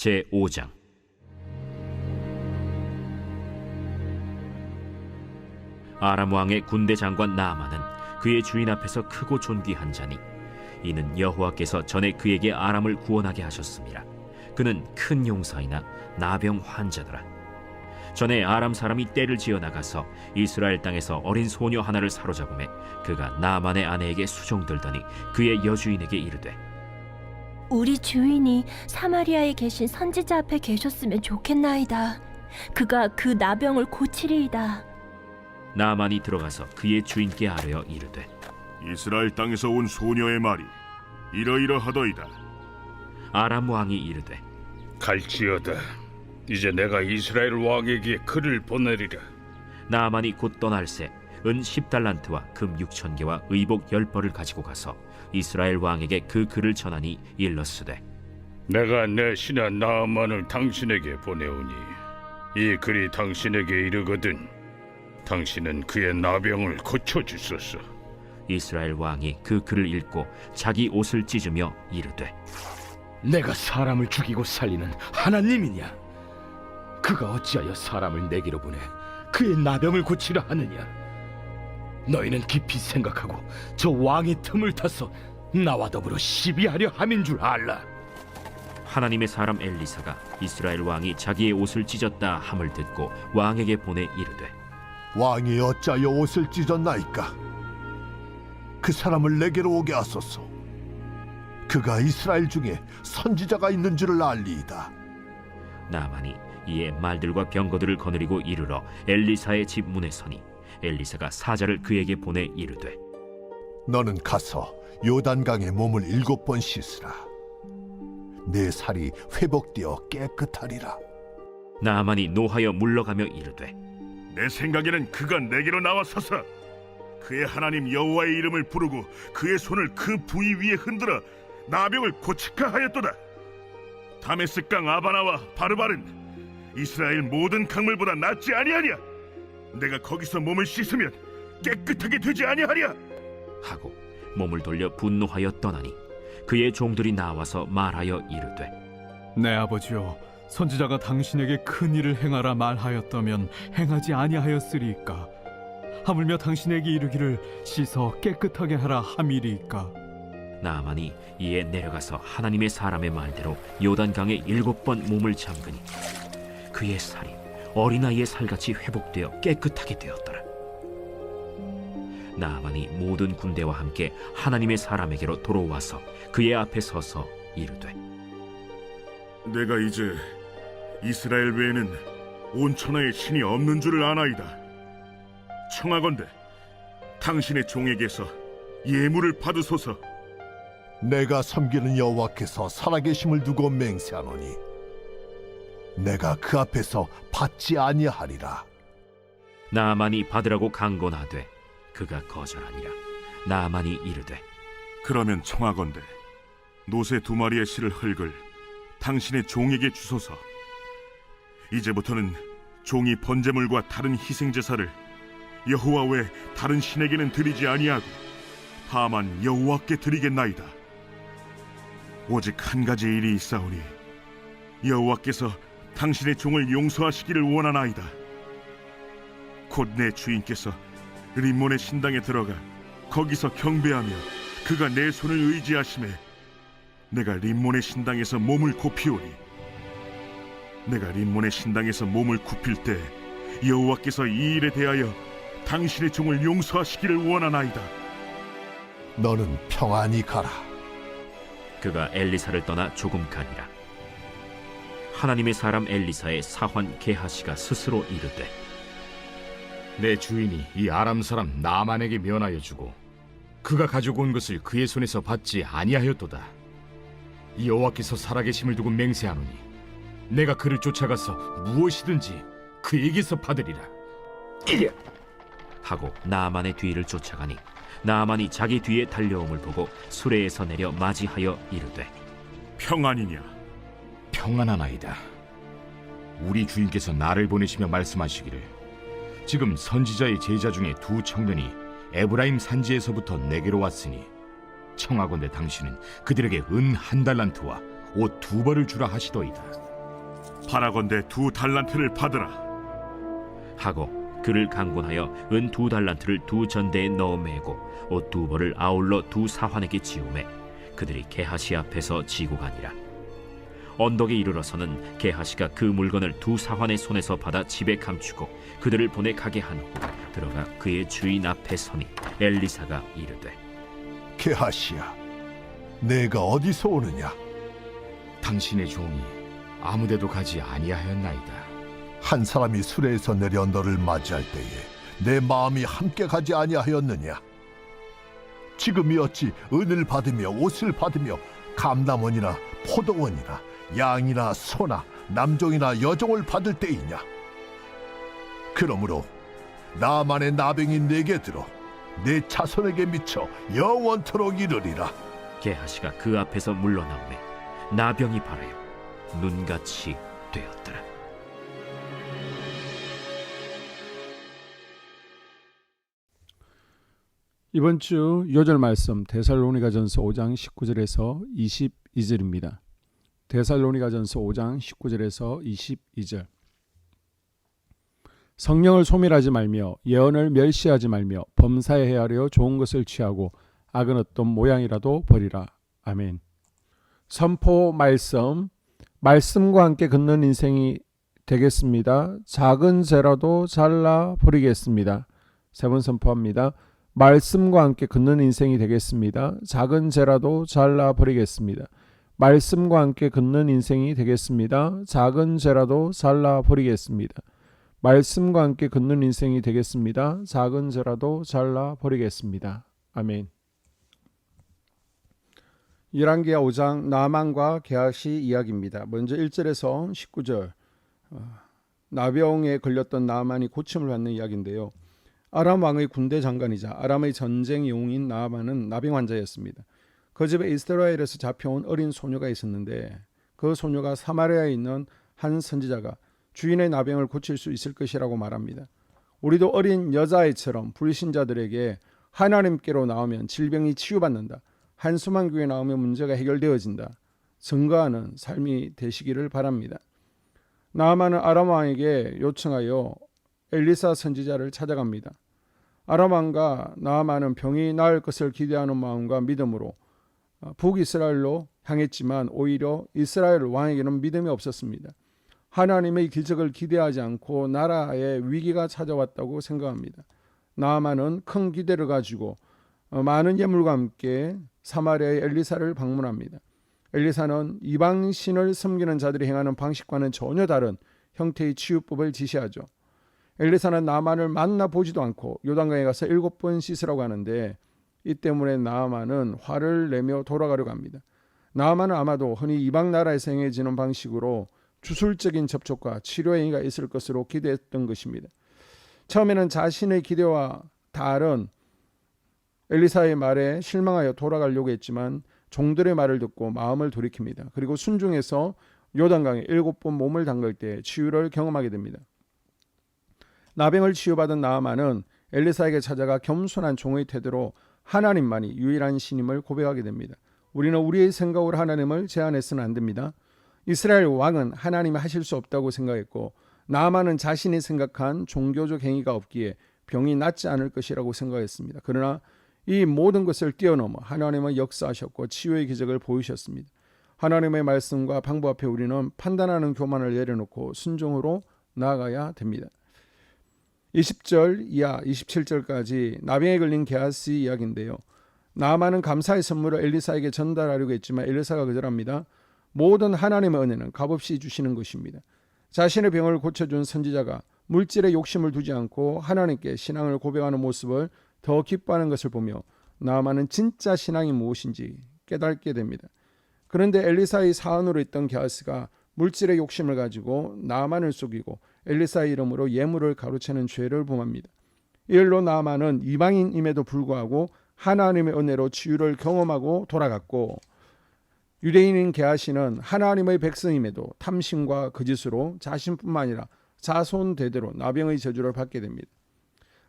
제5장. 아람 왕의 군대 장관 나아만은 그의 주인 앞에서 크고 존귀한 자니 이는 여호와께서 전에 그에게 아람을 구원하게 하셨습니다. 그는 큰 용사이나 나병 환자더라. 전에 아람 사람이 떼를 지어 나가서 이스라엘 땅에서 어린 소녀 하나를 사로잡음에 그가 나아만의 아내에게 수종들더니 그의 여주인에게 이르되, 우리 주인이 사마리아에 계신 선지자 앞에 계셨으면 좋겠나이다. 그가 그 나병을 고치리이다. 나아만이 들어가서 그의 주인께 아뢰어 이르되, 이스라엘 땅에서 온 소녀의 말이 이러이러하더이다. 아람 왕이 이르되, 갈지어다. 이제 내가 이스라엘 왕에게 글을 보내리라. 나아만이 곧 떠날새 은 10달란트와 금 6,000개와 의복 10벌을 가지고 가서 이스라엘 왕에게 그 글을 전하니 일렀으되, 내가 내 신하 나아만을 당신에게 보내오니 이 글이 당신에게 이르거든 당신은 그의 나병을 고쳐주소서. 이스라엘 왕이 그 글을 읽고 자기 옷을 찢으며 이르되, 내가 사람을 죽이고 살리는 하나님이냐? 그가 어찌하여 사람을 내게로 보내 그의 나병을 고치려 하느냐? 너희는 깊이 생각하고 저 왕의 틈을 타서 나와 더불어 시비하려 함인 줄 알라. 하나님의 사람 엘리사가 이스라엘 왕이 자기의 옷을 찢었다 함을 듣고 왕에게 보내 이르되, 왕이 어찌하여 옷을 찢었나이까? 그 사람을 내게로 오게 하소서. 그가 이스라엘 중에 선지자가 있는 줄을 알리이다. 나아만이 이에 말들과 병거들을 거느리고 이르러 엘리사의 집 문에 서니 엘리사가 사자를 그에게 보내 이르되, 너는 가서 요단강에 몸을 7번 씻으라. 내 살이 회복되어 깨끗하리라. 나아만이 노하여 물러가며 이르되, 내 생각에는 그가 내게로 나와서서 그의 하나님 여호와의 이름을 부르고 그의 손을 그 부위 위에 흔들어 나병을 고칠까 하였도다. 다메스강 아바나와 바르바른 이스라엘 모든 강물보다 낫지 아니하냐? 내가 거기서 몸을 씻으면 깨끗하게 되지 아니하랴? 하고 몸을 돌려 분노하여 떠나니 그의 종들이 나와서 말하여 이르되, 내 아버지여, 선지자가 당신에게 큰 일을 행하라 말하였다면 행하지 아니하였으리이까? 하물며 당신에게 이르기를 씻어 깨끗하게 하라 함이리이까? 나아만이 이에 내려가서 하나님의 사람의 말대로 요단강에 7번 몸을 잠그니 그의 살이 어린아이의 살같이 회복되어 깨끗하게 되었더라. 나아만이 모든 군대와 함께 하나님의 사람에게로 돌아와서 그의 앞에 서서 이르되, 내가 이제 이스라엘 외에는 온 천하에 신이 없는 줄을 아나이다. 청하건대 당신의 종에게서 예물을 받으소서. 내가 섬기는 여호와께서 살아계심을 두고 맹세하노니 내가 그 앞에서 받지 아니하리라. 나아만이 받으라고 강권하되 그가 거절하니라. 나아만이 이르되, 그러면 청하건대 노새 2마리의 실을 흙을 당신의 종에게 주소서. 이제부터는 종이 번제물과 다른 희생제사를 여호와 외 다른 신에게는 드리지 아니하고 다만 여호와께 드리겠나이다. 오직 한 가지 일이 있사오니 여호와께서 당신의 종을 용서하시기를 원하나이다. 곧 내 주인께서 림몬의 신당에 들어가 거기서 경배하며 그가 내 손을 의지하심에 내가 림몬의 신당에서 몸을 굽히오니 내가 림몬의 신당에서 몸을 굽힐 때 여호와께서 이 일에 대하여 당신의 종을 용서하시기를 원하나이다. 너는 평안히 가라. 그가 엘리사를 떠나 조금 가니라. 하나님의 사람 엘리사의 사환 게하시가 스스로 이르되, 내 주인이 이 아람 사람 나아만에게 면하여 주고 그가 가지고 온 것을 그의 손에서 받지 아니하였도다. 이 여호와께서 살아계심을 두고 맹세하노니 내가 그를 쫓아가서 무엇이든지 그에게서 받으리라. 하고 나아만의 뒤를 쫓아가니 나아만이 자기 뒤에 달려옴을 보고 수레에서 내려 맞이하여 이르되, 평안이냐? 평안하나이다. 우리 주인께서 나를 보내시며 말씀하시기를 지금 선지자의 제자 중에 2 청년이 에브라임 산지에서부터 내게로 왔으니 청하건대 당신은 그들에게 은 1달란트와 옷 2벌을 주라 하시더이다. 바라건대 2달란트를 받으라. 하고 그를 강권하여 은 2달란트를 2전대에 넣어 매고 옷 2벌을 아울러 2사환에게 지우매 그들이 게하시 앞에서 지고 가니라. 언덕에 이르러서는 게하시가 그 물건을 2사환의 손에서 받아 집에 감추고 그들을 보내 가게 한 후 들어가 그의 주인 앞에 서니 엘리사가 이르되 게하시야, 내가 어디서 오느냐? 당신의 종이 아무데도 가지 아니하였나이다. 한 사람이 수레에서 내려 너를 맞이할 때에 내 마음이 함께 가지 아니하였느냐? 지금이 어찌 은을 받으며 옷을 받으며 감남원이나 포도원이나 양이나 소나 남종이나 여종을 받을 때이냐? 그러므로 나만의 나병이 내게 들어 내 자손에게 미쳐 영원토록 이르리라. 게하시가 그 앞에서 물러나오매 나병이 발하여 눈같이 되었더라. 이번 주 요절 말씀 데살로니가전서 5장 19절에서 22절입니다. 데살로니가전서 5장 19절에서 22절. 성령을 소멸하지 말며 예언을 멸시하지 말며 범사에 헤아려 좋은 것을 취하고 악은 어떤 모양이라도 버리라. 아멘. 선포 말씀. 말씀과 함께 걷는 인생이 되겠습니다. 작은 죄라도 잘라 버리겠습니다. 세 번 선포합니다. 말씀과 함께 걷는 인생이 되겠습니다. 작은 죄라도 잘라 버리겠습니다. 말씀과 함께 걷는 인생이 되겠습니다. 작은 죄라도 잘라 버리겠습니다. 말씀과 함께 걷는 인생이 되겠습니다. 작은 죄라도 잘라 버리겠습니다. 아멘. 열왕기하 5장 나만과 게하시 이야기입니다. 먼저 1절에서 19절 나병에 걸렸던 나만이 고침을 받는 이야기인데요. 아람 왕의 군대 장관이자 아람의 전쟁 영웅인 나만은 나병 환자였습니다. 그 집에 이스라엘에서 잡혀온 어린 소녀가 있었는데 그 소녀가 사마리아에 있는 한 선지자가 주인의 나병을 고칠 수 있을 것이라고 말합니다. 우리도 어린 여자아이처럼 불신자들에게 하나님께로 나오면 질병이 치유받는다. 한수만 교회 나오면 문제가 해결되어진다. 증거하는 삶이 되시기를 바랍니다. 나아만은 아람 왕에게 요청하여 엘리사 선지자를 찾아갑니다. 아람 왕과 나아만은 병이 나을 것을 기대하는 마음과 믿음으로 북이스라엘로 향했지만 오히려 이스라엘 왕에게는 믿음이 없었습니다. 하나님의 기적을 기대하지 않고 나라에 위기가 찾아왔다고 생각합니다. 나아만은 큰 기대를 가지고 많은 예물과 함께 사마리아의 엘리사를 방문합니다. 엘리사는 이방신을 섬기는 자들이 행하는 방식과는 전혀 다른 형태의 치유법을 지시하죠. 엘리사는 나아만을 만나보지도 않고 요단강에 가서 7번 씻으라고 하는데 이 때문에 나아만은 화를 내며 돌아가려고 합니다. 나아만은 아마도 흔히 이방 나라에서 행해지는 방식으로 주술적인 접촉과 치료 행위가 있을 것으로 기대했던 것입니다. 처음에는 자신의 기대와 다른 엘리사의 말에 실망하여 돌아가려고 했지만 종들의 말을 듣고 마음을 돌이킵니다. 그리고 순종해서 요단강에 7번 몸을 담글 때 치유를 경험하게 됩니다. 나병을 치유받은 나아만은 엘리사에게 찾아가 겸손한 종의 태도로 하나님만이 유일한 신임을 고백하게 됩니다. 우리는 우리의 생각으로 하나님을 제한해서는 안 됩니다. 이스라엘 왕은 하나님이 하실 수 없다고 생각했고 나아만은 자신이 생각한 종교적 행위가 없기에 병이 낫지 않을 것이라고 생각했습니다. 그러나 이 모든 것을 뛰어넘어 하나님은 역사하셨고 치유의 기적을 보이셨습니다. 하나님의 말씀과 방법 앞에 우리는 판단하는 교만을 내려놓고 순종으로 나아가야 됩니다. 20절 이하 27절까지 나병에 걸린 게하시 이야기인데요. 나아만은 감사의 선물을 엘리사에게 전달하려고 했지만 엘리사가 거절합니다. 모든 하나님의 은혜는 값없이 주시는 것입니다. 자신의 병을 고쳐준 선지자가 물질에 욕심을 두지 않고 하나님께 신앙을 고백하는 모습을 더 기뻐하는 것을 보며 나아만은 진짜 신앙이 무엇인지 깨닫게 됩니다. 그런데 엘리사의 사원으로 있던 게하시가 물질의 욕심을 가지고 나아만을 속이고 엘리사의 이름으로 예물을 가로채는 죄를 범합니다. 이 일로 나아만은 이방인임에도 불구하고 하나님의 은혜로 치유를 경험하고 돌아갔고 유대인인 게하시는 하나님의 백성임에도 탐심과 거짓으로 자신뿐만 아니라 자손 대대로 나병의 저주를 받게 됩니다.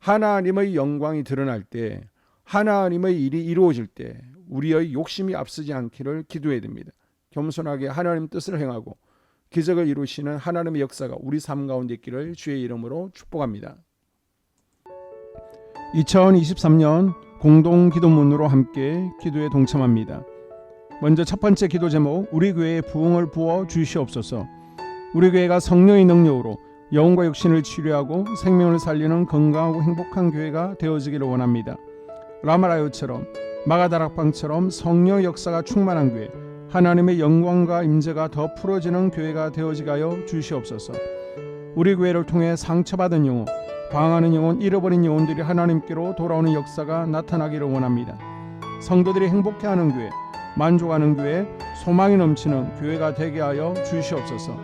하나님의 영광이 드러날 때, 하나님의 일이 이루어질 때 우리의 욕심이 앞서지 않기를 기도해야 됩니다. 겸손하게 하나님 뜻을 행하고 기적을 이루시는 하나님의 역사가 우리 삶 가운데 있기를 주의 이름으로 축복합니다. 2023년 공동 기도문으로 함께 기도에 동참합니다. 먼저 첫 번째 기도 제목, 우리 교회에 부흥을 부어 주시옵소서. 우리 교회가 성령의 능력으로 영혼과 육신을 치료하고 생명을 살리는 건강하고 행복한 교회가 되어지기를 원합니다. 라마라요처럼 마가다락방처럼 성령의 역사가 충만한 교회, 하나님의 영광과 임재가 더 풀어지는 교회가 되어지게 하여 주시옵소서. 우리 교회를 통해 상처받은 영혼, 방황하는 영혼, 잃어버린 영혼들이 하나님께로 돌아오는 역사가 나타나기를 원합니다. 성도들이 행복해하는 교회, 만족하는 교회, 소망이 넘치는 교회가 되게 하여 주시옵소서.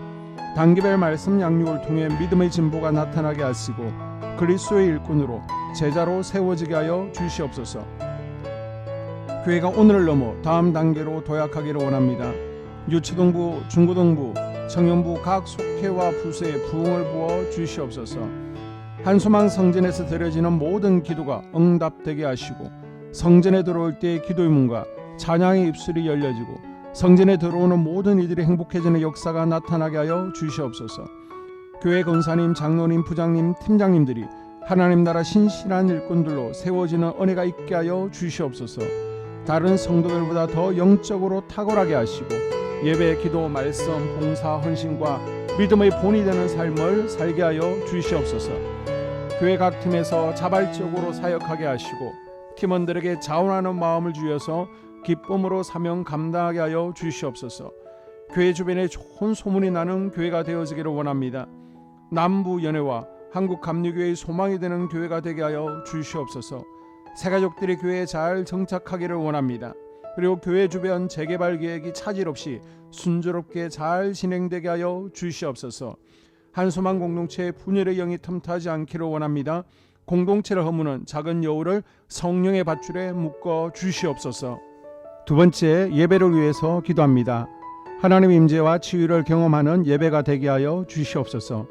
단기별 말씀 양육을 통해 믿음의 진보가 나타나게 하시고 그리스도의 일꾼으로 제자로 세워지게 하여 주시옵소서. 교회가 오늘을 넘어 다음 단계로 도약하기를 원합니다. 유초등부, 중고등부, 청년부 각 속회와 부서에 부흥을 부어 주시옵소서. 한소망 성전에서 드려지는 모든 기도가 응답되게 하시고 성전에 들어올 때의 기도의 문과 찬양의 입술이 열려지고 성전에 들어오는 모든 이들이 행복해지는 역사가 나타나게 하여 주시옵소서. 교회 권사님, 장로님, 부장님, 팀장님들이 하나님 나라 신실한 일꾼들로 세워지는 은혜가 있게 하여 주시옵소서. 다른 성도들보다 더 영적으로 탁월하게 하시고 예배, 기도, 말씀, 봉사, 헌신과 믿음의 본이 되는 삶을 살게 하여 주시옵소서. 교회 각 팀에서 자발적으로 사역하게 하시고 팀원들에게 자원하는 마음을 주셔서 기쁨으로 사명 감당하게 하여 주시옵소서. 교회 주변에 좋은 소문이 나는 교회가 되어지기를 원합니다. 남부 연회와 한국 감리교회의 소망이 되는 교회가 되게 하여 주시옵소서. 새가족들이 교회에 잘 정착하기를 원합니다. 그리고 교회 주변 재개발 계획이 차질 없이 순조롭게 잘 진행되게 하여 주시옵소서. 한소망 공동체의 분열의 영이 틈타지 않기를 원합니다. 공동체를 허무는 작은 여우를 성령의 밧줄에 묶어 주시옵소서. 두 번째, 예배를 위해서 기도합니다. 하나님의 임재와 치유를 경험하는 예배가 되게 하여 주시옵소서.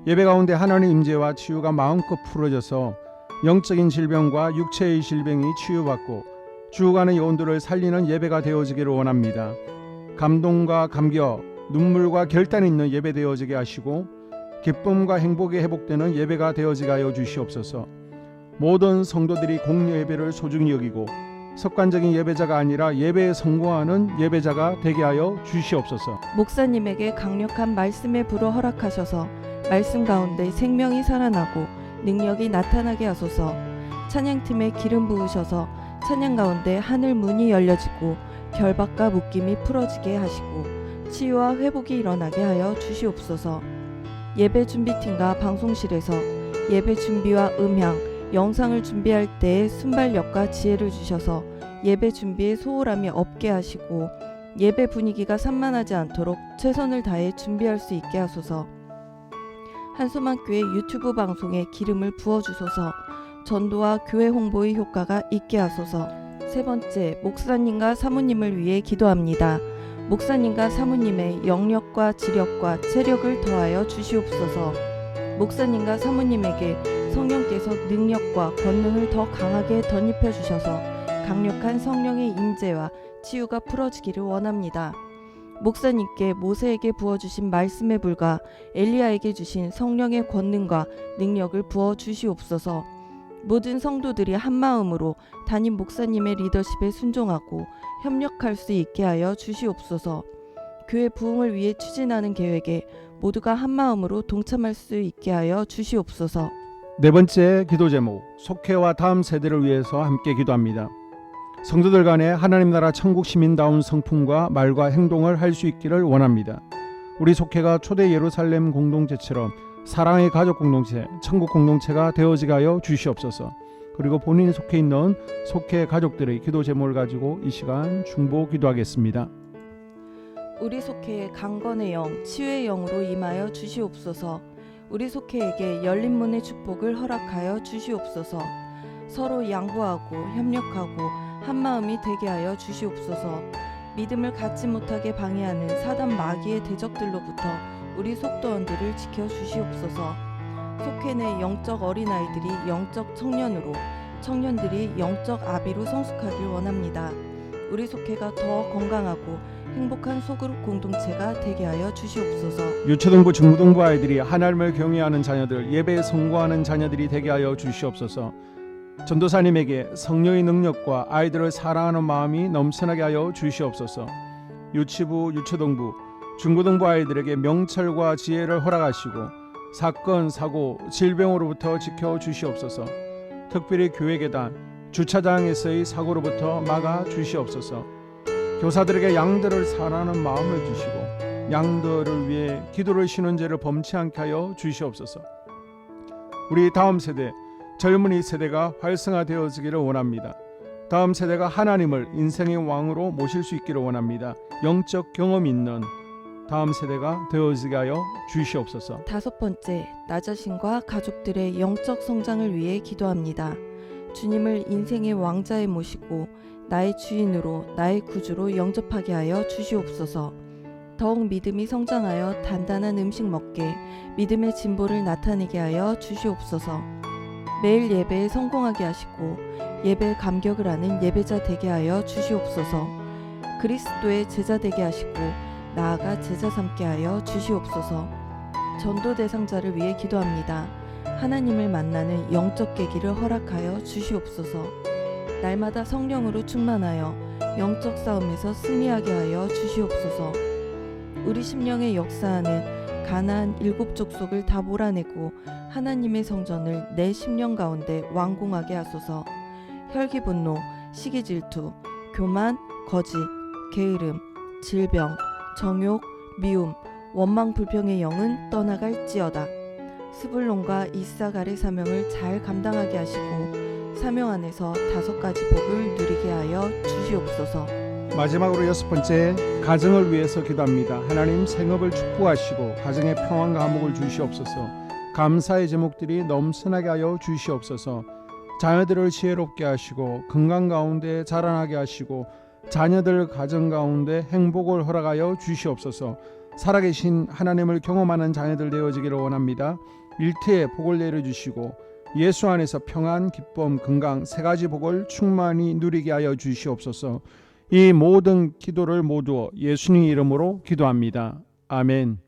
예배 가운데 하나님의 임재와 치유가 마음껏 풀어져서 영적인 질병과 육체의 질병이 치유받고 죽어가는 영혼들을 살리는 예배가 되어지기를 원합니다. 감동과 감격, 눈물과 결단이 있는 예배 되어지게 하시고 기쁨과 행복이 회복되는 예배가 되어지게 하여 주시옵소서. 모든 성도들이 공여 예배를 소중히 여기고 습관적인 예배자가 아니라 예배에 성공하는 예배자가 되게 하여 주시옵소서. 목사님에게 강력한 말씀의 불을 허락하셔서 말씀 가운데 생명이 살아나고 능력이 나타나게 하소서. 찬양팀에 기름 부으셔서 찬양 가운데 하늘 문이 열려지고 결박과 묶임이 풀어지게 하시고 치유와 회복이 일어나게 하여 주시옵소서. 예배 준비팀과 방송실에서 예배 준비와 음향, 영상을 준비할 때에 순발력과 지혜를 주셔서 예배 준비에 소홀함이 없게 하시고 예배 분위기가 산만하지 않도록 최선을 다해 준비할 수 있게 하소서. 한소망교회 유튜브 방송에 기름을 부어주소서. 전도와 교회 홍보의 효과가 있게 하소서. 세 번째, 목사님과 사모님을 위해 기도합니다. 목사님과 사모님의 영력과 지력과 체력을 더하여 주시옵소서. 목사님과 사모님에게 성령께서 능력과 권능을 더 강하게 덧입혀 주셔서 강력한 성령의 임재와 치유가 풀어지기를 원합니다. 목사님께 모세에게 부어주신 말씀의 불과 엘리야에게 주신 성령의 권능과 능력을 부어 주시옵소서. 모든 성도들이 한마음으로 담임 목사님의 리더십에 순종하고 협력할 수 있게 하여 주시옵소서. 교회 부흥을 위해 추진하는 계획에 모두가 한마음으로 동참할 수 있게 하여 주시옵소서. 네 번째 기도 제목, 속회와 다음 세대를 위해서 함께 기도합니다. 성도들 간에 하나님 나라 천국 시민다운 성품과 말과 행동을 할 수 있기를 원합니다. 우리 속회가 초대 예루살렘 공동체처럼 사랑의 가족 공동체, 천국 공동체가 되어지게 하여 주시옵소서. 그리고 본인이 속해 있는 속회 가족들의 기도 제목을 가지고 이 시간 중보 기도하겠습니다. 우리 속회의 강건의 영, 치유의 영으로 임하여 주시옵소서. 우리 속회에게 열린 문의 축복을 허락하여 주시옵소서. 서로 양보하고 협력하고 한마음이 되게 하여 주시옵소서. 믿음을 갖지 못하게 방해하는 사단 마귀의 대적들로부터 우리 속도원들을 지켜 주시옵소서. 속회 내 영적 어린아이들이 영적 청년으로, 청년들이 영적 아비로 성숙하길 원합니다. 우리 속회가 더 건강하고 행복한 소그룹 공동체가 되게 하여 주시옵소서. 유초등부 중고등부 아이들이 하나님을 경외하는 자녀들, 예배에 성공하는 자녀들이 되게 하여 주시옵소서. 전도사님에게 성령의 능력과 아이들을 사랑하는 마음이 넘쳐나게 하여 주시옵소서. 유치부, 유초등부, 중고등부 아이들에게 명철과 지혜를 허락하시고 사건, 사고, 질병으로부터 지켜 주시옵소서. 특별히 교회계단, 주차장에서의 사고로부터 막아 주시옵소서. 교사들에게 양들을 사랑하는 마음을 주시고 양들을 위해 기도를 쉬는 죄를 범치 않게 하여 주시옵소서. 우리 다음 세대, 젊은이 세대가 활성화되어지기를 원합니다. 다음 세대가 하나님을 인생의 왕으로 모실 수 있기를 원합니다. 영적 경험 있는 다음 세대가 되어지게 하여 주시옵소서. 5번째, 나 자신과 가족들의 영적 성장을 위해 기도합니다. 주님을 인생의 왕자에 모시고 나의 주인으로 나의 구주로 영접하게 하여 주시옵소서. 더욱 믿음이 성장하여 단단한 음식 먹게 믿음의 진보를 나타내게 하여 주시옵소서. 매일 예배에 성공하게 하시고 예배에 감격을 하는 예배자 되게 하여 주시옵소서. 그리스도의 제자 되게 하시고 나아가 제자 삼게 하여 주시옵소서. 전도 대상자를 위해 기도합니다. 하나님을 만나는 영적 계기를 허락하여 주시옵소서. 날마다 성령으로 충만하여 영적 싸움에서 승리하게 하여 주시옵소서. 우리 심령에 역사하는 가나안 7 족속을 다 몰아내고 하나님의 성전을 내 심령 가운데 완공하게 하소서. 혈기 분노, 시기 질투, 교만, 거짓, 게으름, 질병, 정욕, 미움, 원망 불평의 영은 떠나갈지어다. 스불론과 이사갈의 사명을 잘 감당하게 하시고 사명 안에서 5가지 복을 누리게 하여 주시옵소서. 마지막으로 6번째, 가정을 위해서 기도합니다. 하나님 생업을 축복하시고 가정에 평안과 화목을 주시옵소서. 감사의 제목들이 넘쳐나게 하여 주시옵소서. 자녀들을 지혜롭게 하시고 건강 가운데 자라나게 하시고 자녀들 가정 가운데 행복을 허락하여 주시옵소서. 살아계신 하나님을 경험하는 자녀들 되어지기를 원합니다. 일터에 복을 내려주시고 예수 안에서 평안, 기쁨, 건강 3가지 복을 충만히 누리게 하여 주시옵소서. 이 모든 기도를 모두 예수님 이름으로 기도합니다. 아멘.